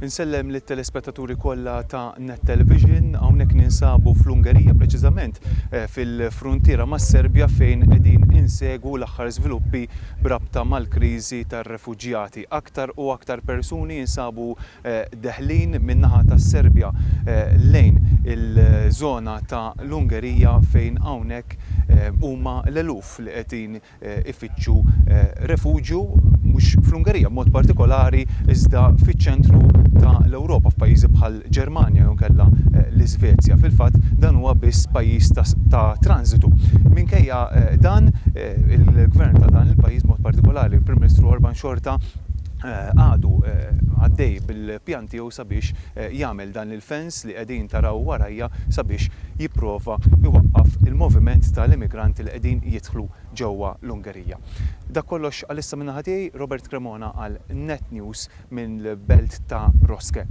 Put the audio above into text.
Insellem lit telespettaturi kollha ta' Net Television hawnhekk ninsabu fl-Ungerija preċiżament fil-fruntiera mas-Serbja fejn qegħdin insegwu l-aħħar żviluppi b'rabta mal-kriżi tar-refuġjati. Aktar u aktar persuni jinsabu deħlin min-naħa tas-Serbja lejn il-żona ta' l-Ungerija fejn hawnhekk huma l-eluf li qegħdin ifittxu refuġju mhux fl-Ungerija b'mod partikolari iżda fiċ-ċentru ta' l-Ewropa f'pajjiżi bħal Ġermanja jew inkella l-Iżvezja. Fil-fatt dan huwa biss pajjiż ta' transitu. Minkejja dan il-gvern ta' dan il-pajjiż mod partikolari il-Prim Ministru Orban xorta għadu għaddej bil-pjan tiegħu sabiex jagħmel dan il-fens li qegħdin taraw warajja sabiex jipprova iwaqqaf il-moviment tal-immigranti li qegħdin jidħlu ġewwa l-Ungerija. Dak kollox għalissa minn naħa tiegħi, Robert Cremona għal Net News mill-belt ta' Roske.